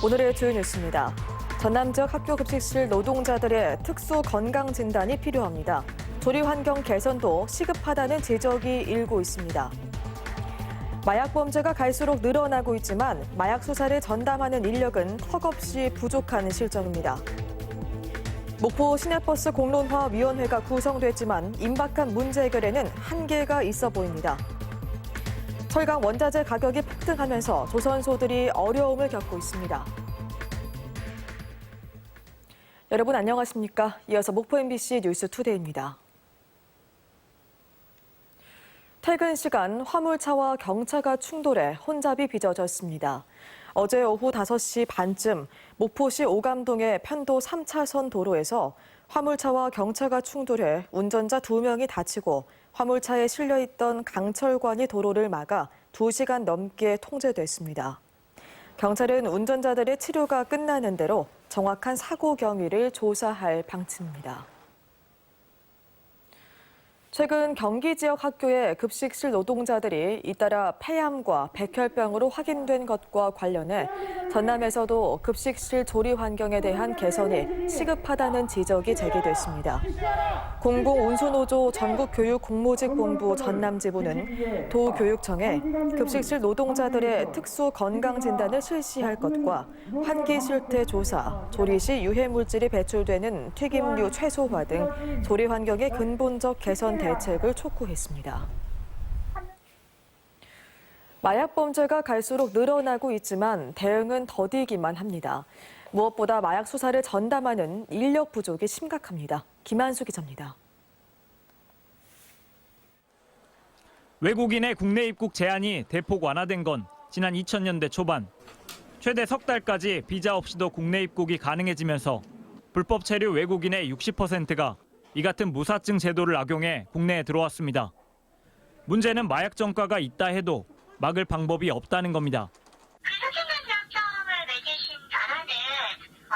오늘의 주요 뉴스입니다. 전남 지역 학교 급식실 노동자들의 특수 건강 진단이 필요합니다. 조리 환경 개선도 시급하다는 지적이 일고 있습니다. 마약 범죄가 갈수록 늘어나고 있지만 마약 수사를 전담하는 인력은 턱없이 부족한 실정입니다. 목포 시내버스 공론화위원회가 구성됐지만 임박한 문제 해결에는 한계가 있어 보입니다. 철강 원자재 가격이 폭등하면서 조선소들이 어려움을 겪고 있습니다. 여러분 안녕하십니까? 이어서 목포 MBC 뉴스투데이입니다. 퇴근 시간 화물차와 경차가 충돌해 혼잡이 빚어졌습니다. 어제 오후 5시 반쯤 목포시 오감동의 편도 3차선 도로에서 화물차와 경차가 충돌해 운전자 2명이 다치고 화물차에 실려있던 강철관이 도로를 막아 2시간 넘게 통제됐습니다. 경찰은 운전자들의 치료가 끝나는 대로 정확한 사고 경위를 조사할 방침입니다. 최근 경기 지역 학교의 급식실 노동자들이 잇따라 폐암과 백혈병으로 확인된 것과 관련해 전남에서도 급식실 조리 환경에 대한 개선이 시급하다는 지적이 제기됐습니다. 공공운수노조 전국교육공모직본부 전남지부는 도교육청에 급식실 노동자들의 특수 건강진단을 실시할 것과 환기 실태 조사, 조리 시 유해물질이 배출되는 튀김류 최소화 등 조리 환경의 근본적 개선 대책을 촉구했습니다. 마약 범죄가 갈수록 늘어나고 있지만 대응은 더디기만 합니다. 무엇보다 마약 수사를 전담하는 인력 부족이 심각합니다. 김한수 기자입니다. 외국인의 국내 입국 제한이 대폭 완화된 건 지난 2000년대 초반. 최대 석 달까지 비자 없이도 국내 입국이 가능해지면서 불법 체류 외국인의 60%가 이 같은 무사증 제도를 악용해 국내에 들어왔습니다. 문제는 마약 전과가 있다 해도 막을 방법이 없다는 겁니다. 사진관장점을 맺으신 나라는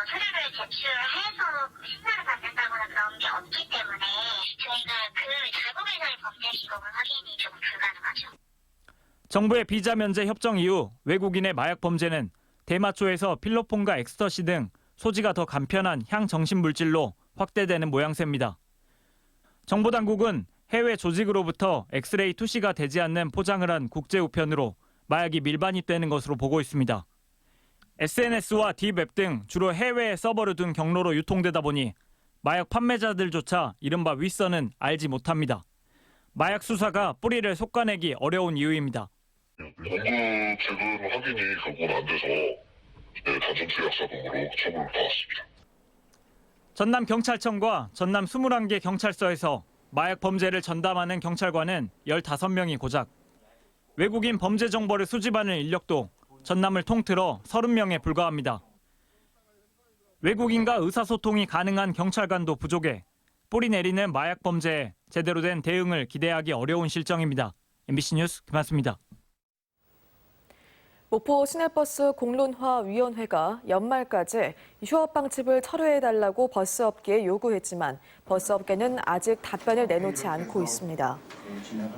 서류를 제출해서 신고를 받는다거나 그런 게 없기 때문에 저희가 그 자국에서의 범죄 시공은 확인이 조금 불가능하죠. 정부의 비자 면제 협정 이후 외국인의 마약 범죄는 대마초에서 필로폰과 엑스터시 등 소지가 더 간편한 향정신 물질로 확대되는 모양새입니다. 정보당국은 해외 조직으로부터 엑스레이 투시가 되지 않는 포장을 한 국제 우편으로 마약이 밀반입되는 것으로 보고 있습니다. SNS와 딥웹 등 주로 해외에 서버를 둔 경로로 유통되다 보니 마약 판매자들조차 이른바 윗선은 알지 못합니다. 마약 수사가 뿌리를 솎아내기 어려운 이유입니다. 공급 최근 확인이 결국은 안 돼서 단순 투약사 등으로 처분을 받았습니다. 전남경찰청과 전남 21개 경찰서에서 마약 범죄를 전담하는 경찰관은 15명이 고작. 외국인 범죄 정보를 수집하는 인력도 전남을 통틀어 30명에 불과합니다. 외국인과 의사소통이 가능한 경찰관도 부족해 뿌리 내리는 마약 범죄에 제대로 된 대응을 기대하기 어려운 실정입니다. MBC 뉴스 김한수입니다. 목포 시내버스 공론화위원회가 연말까지 휴업 방침을 철회해달라고 버스업계에 요구했지만 버스업계는 아직 답변을 내놓지 않고 있습니다.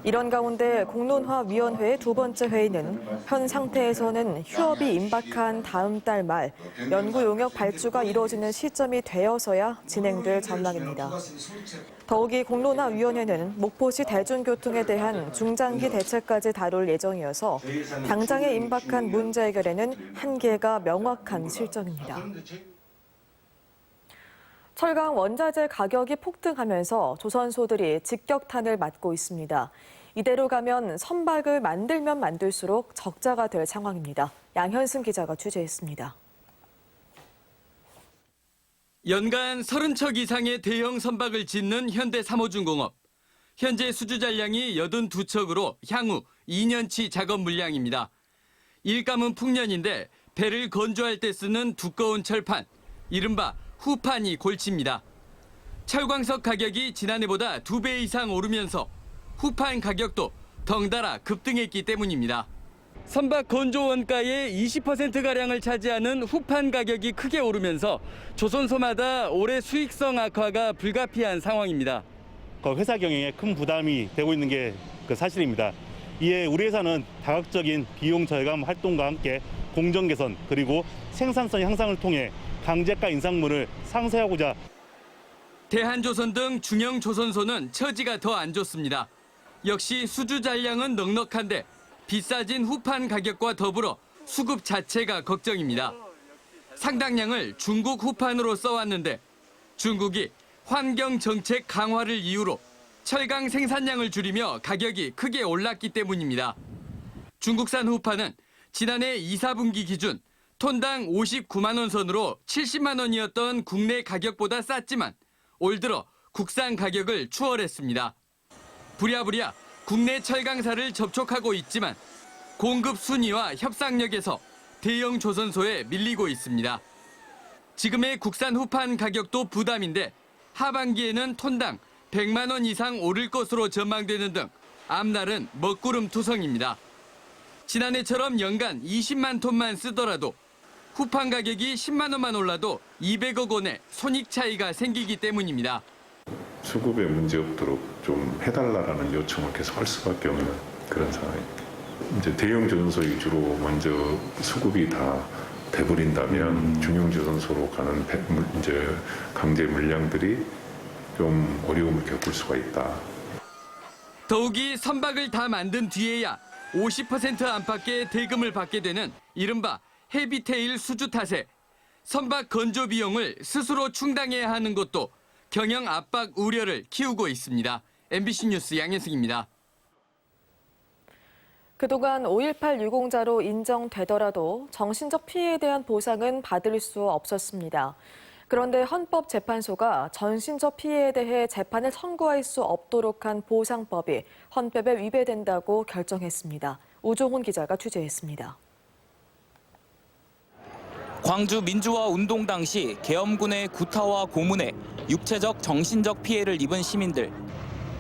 이런 가운데 공론화위원회의 두 번째 회의는 현 상태에서는 휴업이 임박한 다음 달 말 연구 용역 발주가 이루어지는 시점이 되어서야 진행될 전망입니다. 더욱이 공론화위원회는 목포시 대중교통에 대한 중장기 대책까지 다룰 예정이어서 당장에 임박한 문제 해결에는 한계가 명확한 실정입니다. 철강 원자재 가격이 폭등하면서 조선소들이 직격탄을 맞고 있습니다. 이대로 가면 선박을 만들면 만들수록 적자가 될 상황입니다. 양현승 기자가 취재했습니다. 연간 30척 이상의 대형 선박을 짓는 현대삼호중공업. 현재 수주 잔량이 82척으로 향후 2년치 작업 물량입니다. 일감은 풍년인데 배를 건조할 때 쓰는 두꺼운 철판, 이른바 후판이 골치입니다. 철광석 가격이 지난해보다 2배 이상 오르면서 후판 가격도 덩달아 급등했기 때문입니다. 선박 건조 원가의 20%가량을 차지하는 후판 가격이 크게 오르면서 조선소마다 올해 수익성 악화가 불가피한 상황입니다. 회사 경영에 큰 부담이 되고 있는 게 사실입니다. 이에 우리 회사는 다각적인 비용 절감 활동과 함께 공정 개선 그리고 생산성 향상을 통해 강제가 인상분을 상쇄하고자 대한조선 등 중형 조선소는 처지가 더 안 좋습니다. 역시 수주 잔량은 넉넉한데 비싸진 후판 가격과 더불어 수급 자체가 걱정입니다. 상당량을 중국 후판으로 써왔는데 중국이 환경 정책 강화를 이유로 철강 생산량을 줄이며 가격이 크게 올랐기 때문입니다. 중국산 후판은 지난해 2, 4분기 기준 톤당 59만 원 선으로 70만 원이었던 국내 가격보다 쌌지만 올 들어 국산 가격을 추월했습니다. 부랴부랴 국내 철강사를 접촉하고 있지만 공급 순위와 협상력에서 대형 조선소에 밀리고 있습니다. 지금의 국산 후판 가격도 부담인데 하반기에는 톤당 100만 원 이상 오를 것으로 전망되는 등 앞날은 먹구름투성입니다. 지난해처럼 연간 20만 톤만 쓰더라도 후판 가격이 10만 원만 올라도 200억 원의 손익 차이가 생기기 때문입니다. 수급에 문제 없도록 좀 해달라라는 요청을 계속 할 수밖에 없는 그런 상황입니다. 이제 대형 조선소 위주로 먼저 수급이 다 돼버린다면 중형 조선소로 가는 이제 강제 물량들이 좀 어려움을 겪을 수가 있다. 더욱이 선박을 다 만든 뒤에야 50% 안팎의 대금을 받게 되는 이른바 헤비테일 수주 탓에 선박 건조 비용을 스스로 충당해야 하는 것도 경영 압박 우려를 키우고 있습니다. MBC 뉴스 양현승입니다. 그동안 5.18 유공자로 인정되더라도 정신적 피해에 대한 보상은 받을 수 없었습니다. 그런데 헌법재판소가 정신적 피해에 대해 재판을 청구할 수 없도록 한 보상법이 헌법에 위배된다고 결정했습니다. 우종훈 기자가 취재했습니다. 광주 민주화 운동 당시 계엄군의 구타와 고문에 육체적, 정신적 피해를 입은 시민들.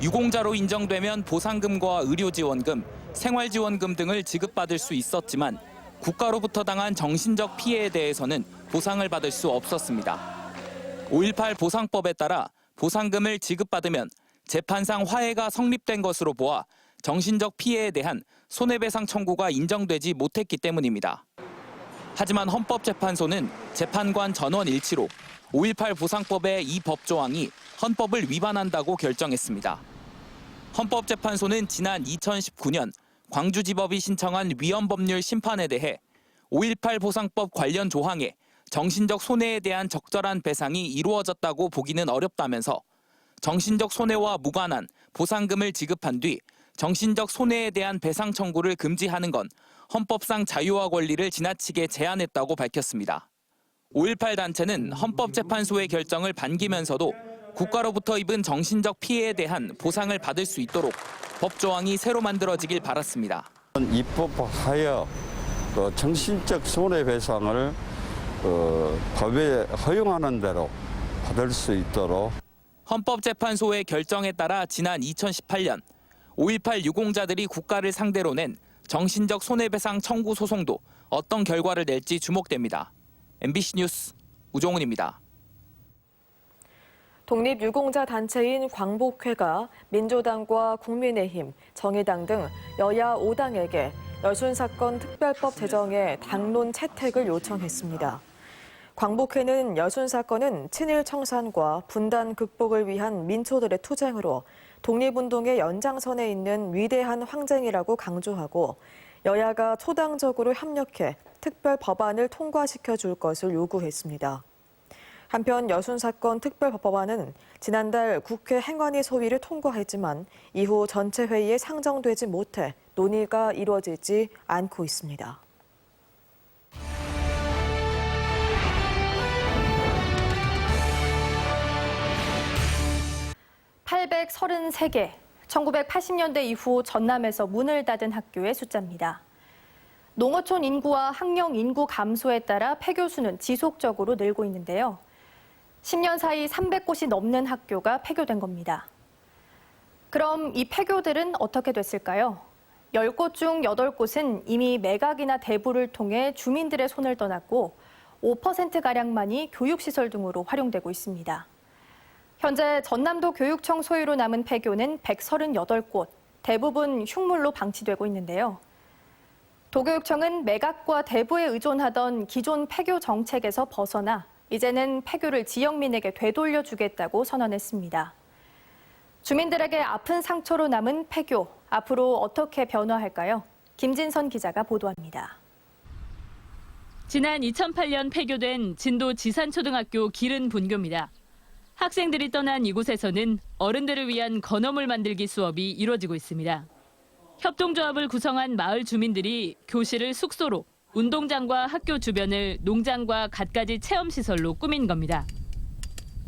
유공자로 인정되면 보상금과 의료지원금, 생활지원금 등을 지급받을 수 있었지만 국가로부터 당한 정신적 피해에 대해서는 보상을 받을 수 없었습니다. 5.18 보상법에 따라 보상금을 지급받으면 재판상 화해가 성립된 것으로 보아 정신적 피해에 대한 손해배상 청구가 인정되지 못했기 때문입니다. 하지만 헌법재판소는 재판관 전원 일치로 5.18 보상법의 이 법조항이 헌법을 위반한다고 결정했습니다. 헌법재판소는 지난 2019년 광주지법이 신청한 위헌법률 심판에 대해 5.18 보상법 관련 조항에 정신적 손해에 대한 적절한 배상이 이루어졌다고 보기는 어렵다면서 정신적 손해와 무관한 보상금을 지급한 뒤 정신적 손해에 대한 배상 청구를 금지하는 건 헌법상 자유와 권리를 지나치게 제한했다고 밝혔습니다. 5.18 단체는 헌법재판소의 결정을 반기면서도 국가로부터 입은 정신적 피해에 대한 보상을 받을 수 있도록 법조항이 새로 만들어지길 바랐습니다. 입법하여 정신적 손해배상을 법에 허용하는 대로 받을 수 있도록 헌법재판소의 결정에 따라 지난 2018년 5.18 유공자들이 국가를 상대로 낸 정신적 손해배상 청구 소송도 어떤 결과를 낼지 주목됩니다. MBC 뉴스 우종훈입니다. 독립유공자 단체인 광복회가 민주당과 국민의힘, 정의당 등 여야 5당에게 여순사건 특별법 제정에 당론 채택을 요청했습니다. 광복회는 여순사건은 친일 청산과 분단 극복을 위한 민초들의 투쟁으로 독립운동의 연장선에 있는 위대한 항쟁이라고 강조하고 여야가 초당적으로 협력해 특별 법안을 통과시켜 줄 것을 요구했습니다. 한편 여순사건 특별법안은 지난달 국회 행안위 소위를 통과했지만 이후 전체 회의에 상정되지 못해 논의가 이루어지지 않고 있습니다. (833개) 1980년대 이후 전남에서 문을 닫은 학교의 숫자입니다. 농어촌 인구와 학령 인구 감소에 따라 폐교 수는 지속적으로 늘고 있는데요. 10년 사이 300곳이 넘는 학교가 폐교된 겁니다. 그럼 이 폐교들은 어떻게 됐을까요? 10곳 중 8곳은 이미 매각이나 대부를 통해 주민들의 손을 떠났고 5%가량만이 교육시설 등으로 활용되고 있습니다. 현재 전남도 교육청 소유로 남은 폐교는 138곳, 대부분 흉물로 방치되고 있는데요. 도교육청은 매각과 대부에 의존하던 기존 폐교 정책에서 벗어나 이제는 폐교를 지역민에게 되돌려주겠다고 선언했습니다. 주민들에게 아픈 상처로 남은 폐교, 앞으로 어떻게 변화할까요? 김진선 기자가 보도합니다. 지난 2008년 폐교된 진도 지산초등학교 기른 분교입니다. 학생들이 떠난 이곳에서는 어른들을 위한 건어물 만들기 수업이 이루어지고 있습니다. 협동조합을 구성한 마을 주민들이 교실을 숙소로, 운동장과 학교 주변을 농장과 갖가지 체험시설로 꾸민 겁니다.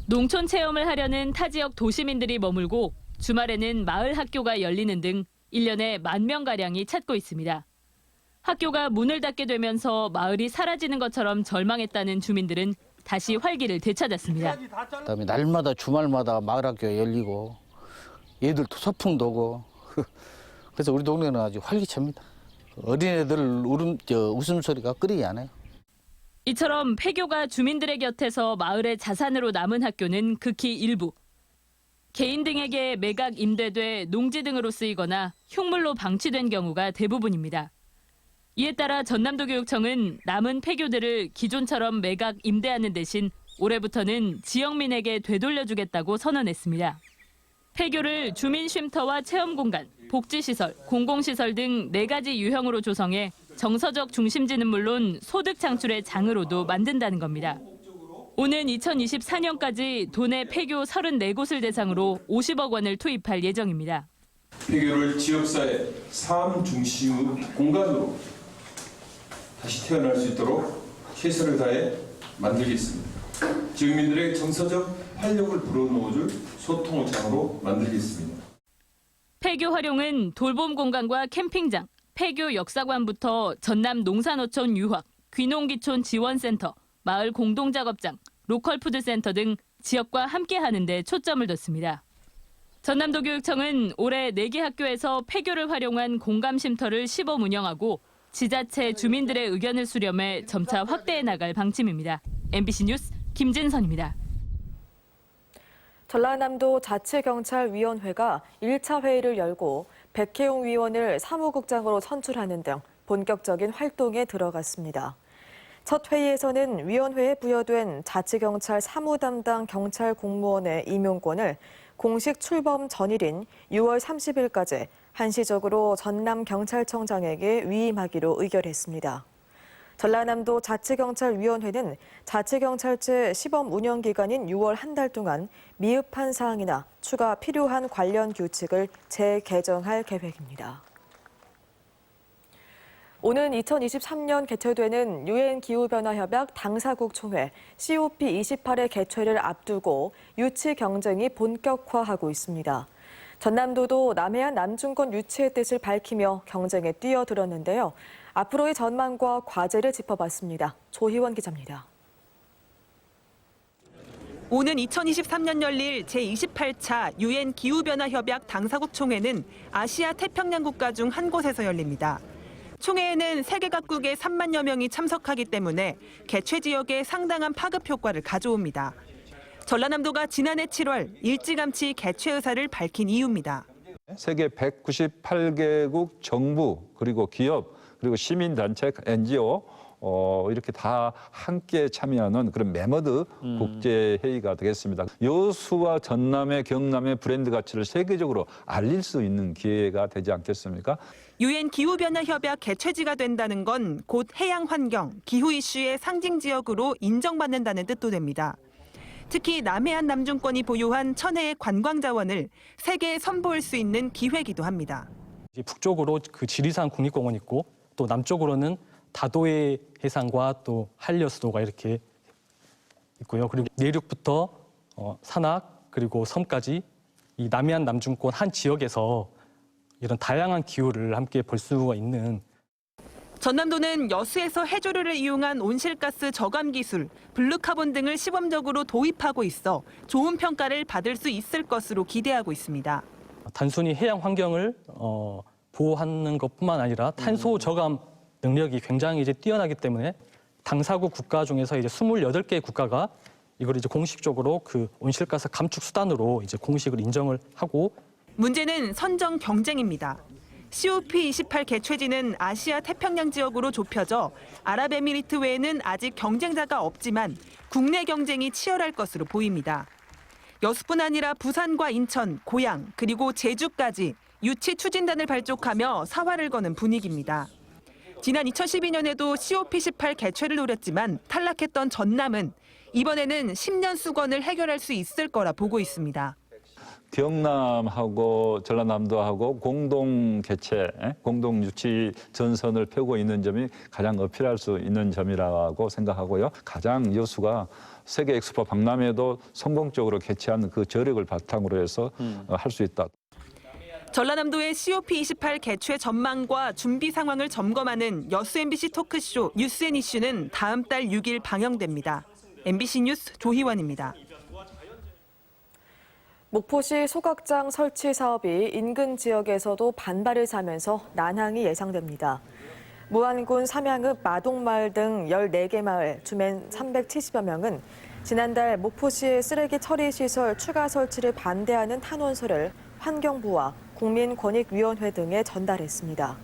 농촌 체험을 하려는 타 지역 도시민들이 머물고 주말에는 마을 학교가 열리는 등 1년에 10,000명가량이 찾고 있습니다. 학교가 문을 닫게 되면서 마을이 사라지는 것처럼 절망했다는 주민들은 다시 활기를 되찾았습니다. 그다음에 날마다 주말마다 마을 학교가 열리고 애들도 소풍도 오고 그래서 우리 동네는 아주 활기찹니다. 어린애들 웃음소리가 끊이지 않아요. 이처럼 폐교가 주민들의 곁에서 마을의 자산으로 남은 학교는 극히 일부. 개인 등에게 매각 임대돼 농지 등으로 쓰이거나 흉물로 방치된 경우가 대부분입니다. 이에 따라 전남도교육청은 남은 폐교들을 기존처럼 매각 임대하는 대신 올해부터는 지역민에게 되돌려주겠다고 선언했습니다. 폐교를 주민 쉼터와 체험공간, 복지시설, 공공시설 등 4가지 유형으로 조성해 정서적 중심지는 물론 소득 창출의 장으로도 만든다는 겁니다. 오는 2024년까지 도내 폐교 34곳을 대상으로 50억 원을 투입할 예정입니다. 폐교를 지역사회 삶 중심의 공간으로 다시 태어날 수 있도록 최선을 다해 만들겠습니다. 지역민들의 정서적 활력을 불어넣어줄 소통의 장으로 만들겠습니다. 폐교 활용은 돌봄 공간과 캠핑장, 폐교 역사관부터 전남 농산어촌 유학, 귀농귀촌 지원센터, 마을 공동작업장, 로컬푸드센터 등 지역과 함께하는 데 초점을 뒀습니다. 전남도교육청은 올해 4개 학교에서 폐교를 활용한 공감쉼터를 시범 운영하고 지자체 주민들의 의견을 수렴해 점차 확대해 나갈 방침입니다. MBC 뉴스 김진선입니다. 전라남도 자치경찰위원회가 1차 회의를 열고 백혜용 위원을 사무국장으로 선출하는 등 본격적인 활동에 들어갔습니다. 첫 회의에서는 위원회에 부여된 자치경찰 사무담당 경찰 공무원의 임용권을 공식 출범 전일인 6월 30일까지 한시적으로 전남경찰청장에게 위임하기로 의결했습니다. 전라남도 자치경찰위원회는 자치경찰제 시범 운영 기간인 6월 한 달 동안 미흡한 사항이나 추가 필요한 관련 규칙을 재개정할 계획입니다. 오는 2023년 개최되는 유엔 기후변화협약 당사국 총회 COP28의 개최를 앞두고 유치 경쟁이 본격화하고 있습니다. 전남도도 남해안 남중권 유치의 뜻을 밝히며 경쟁에 뛰어들었는데요. 앞으로의 전망과 과제를 짚어봤습니다. 조희원 기자입니다. 오는 2023년 열릴 제28차 유엔 기후변화협약 당사국 총회는 아시아 태평양 국가 중 한 곳에서 열립니다. 총회에는 세계 각국의 3만여 명이 참석하기 때문에 개최 지역에 상당한 파급 효과를 가져옵니다. 전라남도가 지난해 7월 일찌감치 개최 의사를 밝힌 이유입니다. 세계 198개국 정부 그리고 기업 그리고 시민단체 NGO 이렇게 다 함께 참여하는 그런 메머드 국제회의가 되겠습니다. 여수와 전남의 경남의 브랜드 가치를 세계적으로 알릴 수 있는 기회가 되지 않겠습니까? 유엔 기후변화협약 개최지가 된다는 건 곧 해양 환경, 기후 이슈의 상징 지역으로 인정받는다는 뜻도 됩니다. 특히 남해안 남중권이 보유한 천혜의 관광 자원을 세계에 선보일 수 있는 기회이기도 합니다. 북쪽으로 그 지리산 국립공원이 있고 또 남쪽으로는 다도해 해상과 또 한려수도가 이렇게 있고요. 그리고 내륙부터 산악 그리고 섬까지 이 남해안 남중권 한 지역에서 이런 다양한 기후를 함께 볼 수가 있는. 전남도는 여수에서 해조류를 이용한 온실가스 저감 기술, 블루카본 등을 시범적으로 도입하고 있어 좋은 평가를 받을 수 있을 것으로 기대하고 있습니다. 단순히 해양 환경을 보호하는 것뿐만 아니라 탄소 저감 능력이 굉장히 이제 뛰어나기 때문에 당사국 국가 중에서 이제 28개 국가가 이걸 이제 공식적으로 그 온실가스 감축 수단으로 이제 공식을 인정을 하고. 문제는 선정 경쟁입니다. COP28 개최지는 아시아 태평양 지역으로 좁혀져 아랍에미리트 외에는 아직 경쟁자가 없지만 국내 경쟁이 치열할 것으로 보입니다. 여수뿐 아니라 부산과 인천, 고양, 그리고 제주까지 유치 추진단을 발족하며 사활을 거는 분위기입니다. 지난 2012년에도 COP28 개최를 노렸지만 탈락했던 전남은 이번에는 10년 수건을 해결할 수 있을 거라 보고 있습니다. 경남하고 전라남도하고 공동 개최, 공동 유치 전선을 펴고 있는 점이 가장 어필할 수 있는 점이라고 생각하고요. 가장 여수가 세계 엑스포 박람회도 성공적으로 개최한 그 저력을 바탕으로 해서 할 수 있다. 전라남도의 COP28 개최 전망과 준비 상황을 점검하는 여수 MBC 토크쇼 뉴스앤이슈는 다음 달 6일 방영됩니다. MBC 뉴스 조희원입니다. 목포시 소각장 설치 사업이 인근 지역에서도 반발을 사면서 난항이 예상됩니다. 무안군 삼양읍 마동마을 등 14개 마을 주민 370여 명은 지난달 목포시의 쓰레기 처리 시설 추가 설치를 반대하는 탄원서를 환경부와 국민권익위원회 등에 전달했습니다.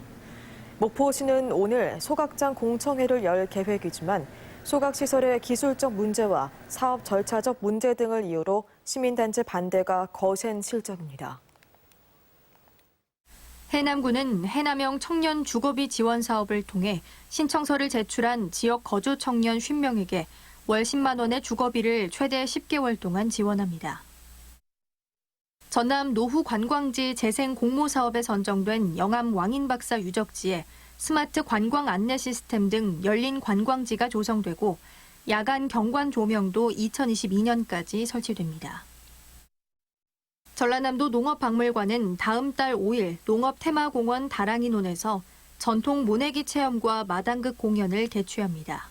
목포시는 오늘 소각장 공청회를 열 계획이지만 소각시설의 기술적 문제와 사업 절차적 문제 등을 이유로 시민단체 반대가 거센 실정입니다. 해남군은 해남형 청년 주거비 지원 사업을 통해 신청서를 제출한 지역 거주 청년 50명에게 월 10만 원의 주거비를 최대 10개월 동안 지원합니다. 전남 노후 관광지 재생 공모 사업에 선정된 영암 왕인박사 유적지에 스마트 관광 안내 시스템 등 열린 관광지가 조성되고 야간 경관 조명도 2022년까지 설치됩니다. 전라남도 농업박물관은 다음 달 5일 농업테마공원 다랑이논에서 전통 모내기 체험과 마당극 공연을 개최합니다.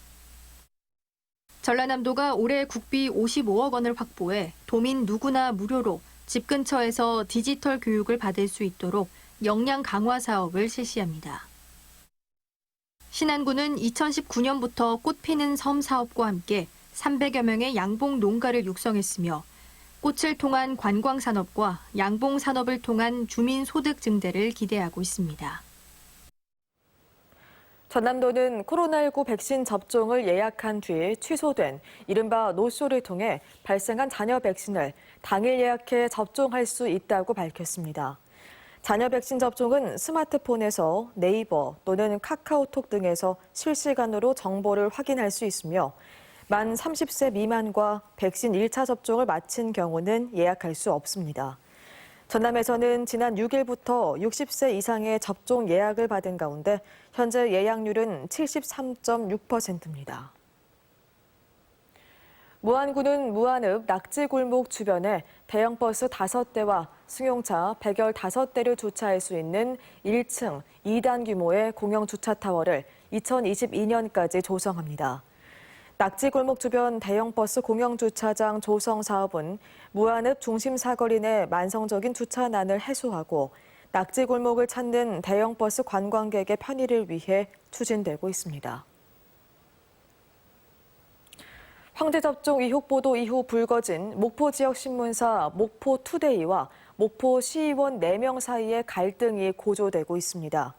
전라남도가 올해 국비 55억 원을 확보해 도민 누구나 무료로 집 근처에서 디지털 교육을 받을 수 있도록 역량 강화 사업을 실시합니다. 신안군은 2019년부터 꽃 피는 섬 사업과 함께 300여 명의 양봉 농가를 육성했으며 꽃을 통한 관광 산업과 양봉 산업을 통한 주민 소득 증대를 기대하고 있습니다. 전남도는 코로나19 백신 접종을 예약한 뒤 취소된 이른바 노쇼를 통해 발생한 잔여 백신을 당일 예약해 접종할 수 있다고 밝혔습니다. 잔여 백신 접종은 스마트폰에서 네이버 또는 카카오톡 등에서 실시간으로 정보를 확인할 수 있으며 만 30세 미만과 백신 1차 접종을 마친 경우는 예약할 수 없습니다. 전남에서는 지난 6일부터 60세 이상의 접종 예약을 받은 가운데 현재 예약률은 73.6%입니다. 무안군은 무안읍 낙지골목 주변에 대형버스 5대와 승용차 115대를 주차할 수 있는 1층 2단 규모의 공영 주차타워를 2022년까지 조성합니다. 낙지골목 주변 대형버스 공영주차장 조성 사업은 무안읍 중심 사거리 내 만성적인 주차난을 해소하고 낙지골목을 찾는 대형버스 관광객의 편의를 위해 추진되고 있습니다. 황제 접종 의혹 보도 이후 불거진 목포 지역 신문사 목포투데이와 목포 시의원 4명 사이의 갈등이 고조되고 있습니다.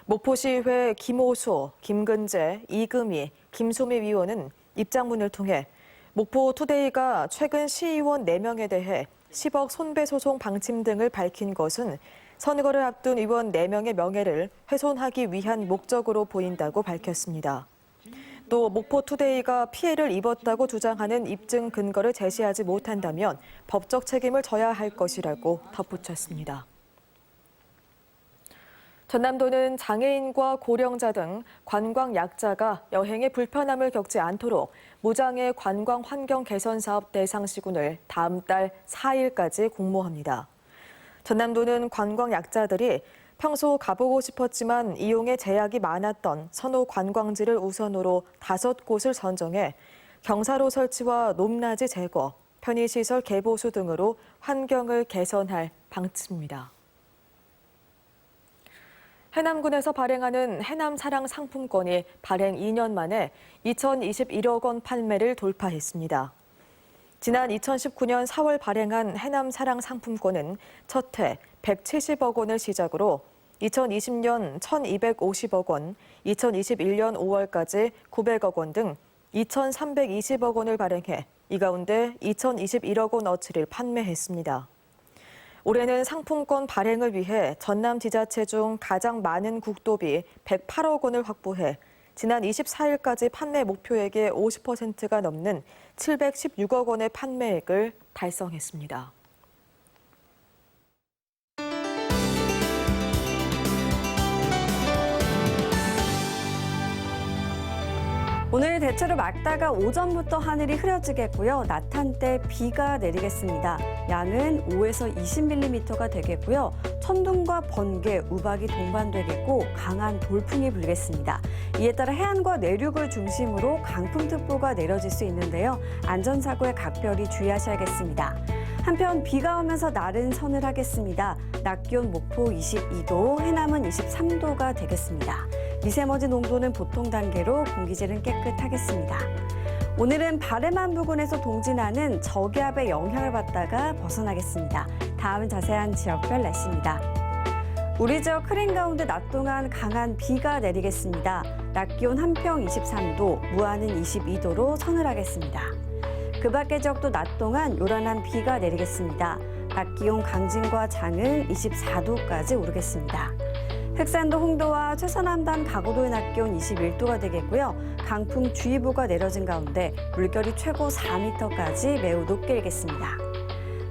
목포시의회 김호소, 김근재, 이금희, 김소미 위원은 입장문을 통해 목포투데이가 최근 시의원 4명에 대해 10억 손배소송 방침 등을 밝힌 것은 선거를 앞둔 의원 4명의 명예를 훼손하기 위한 목적으로 보인다고 밝혔습니다. 또 목포투데이가 피해를 입었다고 주장하는 입증 근거를 제시하지 못한다면 법적 책임을 져야 할 것이라고 덧붙였습니다. 전남도는 장애인과 고령자 등 관광 약자가 여행에 불편함을 겪지 않도록 무장애 관광 환경 개선 사업 대상 시군을 다음 달 4일까지 공모합니다. 전남도는 관광 약자들이 평소 가보고 싶었지만 이용에 제약이 많았던 선호 관광지를 우선으로 5곳을 선정해 경사로 설치와 높낮이 제거, 편의시설 개보수 등으로 환경을 개선할 방침입니다. 해남군에서 발행하는 해남사랑 상품권이 발행 2년 만에 2021억 원 판매를 돌파했습니다. 지난 2019년 4월 발행한 해남사랑 상품권은 첫 해 170억 원을 시작으로 2020년 1,250억 원, 2021년 5월까지 900억 원 등 2,320억 원을 발행해 이 가운데 2,021억 원어치를 판매했습니다. 올해는 상품권 발행을 위해 전남지자체 중 가장 많은 국도비 108억 원을 확보해 지난 24일까지 판매 목표액의 50%가 넘는 716억 원의 판매액을 달성했습니다. 오늘 대체로 맑다가 오전부터 하늘이 흐려지겠고요. 낮 한때 비가 내리겠습니다. 양은 5에서 20mm가 되겠고요. 천둥과 번개, 우박이 동반되겠고 강한 돌풍이 불겠습니다. 이에 따라 해안과 내륙을 중심으로 강풍특보가 내려질 수 있는데요. 안전사고에 각별히 주의하셔야겠습니다. 한편 비가 오면서 날은 서늘하겠습니다. 낮 기온 목포 22도, 해남은 23도가 되겠습니다. 미세먼지 농도는 보통 단계로 공기질은 깨끗하겠습니다. 오늘은 바레만 부근에서 동진하는 저기압의 영향을 받다가 벗어나겠습니다. 다음은 자세한 지역별 날씨입니다. 우리 지역 흐린 가운데 낮 동안 강한 비가 내리겠습니다. 낮 기온 한평 23도, 무안은 22도로 서늘하겠습니다. 그 밖의 지역도 낮 동안 요란한 비가 내리겠습니다. 낮 기온 강진과 장흥 24도까지 오르겠습니다. 흑산도 홍도와 최서남단 가고도의 낮 기온 21도가 되겠고요. 강풍주의보가 내려진 가운데 물결이 최고 4m까지 매우 높게 일겠습니다.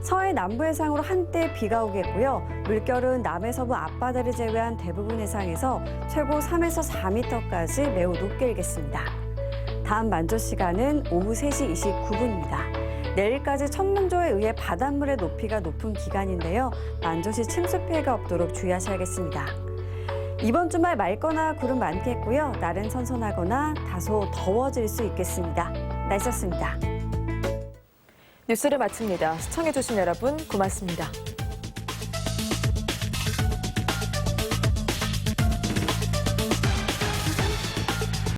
서해 남부 해상으로 한때 비가 오겠고요. 물결은 남해서부 앞바다를 제외한 대부분 해상에서 최고 3에서 4m까지 매우 높게 일겠습니다. 다음 만조 시간은 오후 3시 29분입니다. 내일까지 천문조에 의해 바닷물의 높이가 높은 기간인데요. 만조시 침수 피해가 없도록 주의하셔야겠습니다. 이번 주말 맑거나 구름 많겠고요. 날은 선선하거나 다소 더워질 수 있겠습니다. 날씨였습니다. 뉴스를 마칩니다. 시청해주신 여러분 고맙습니다.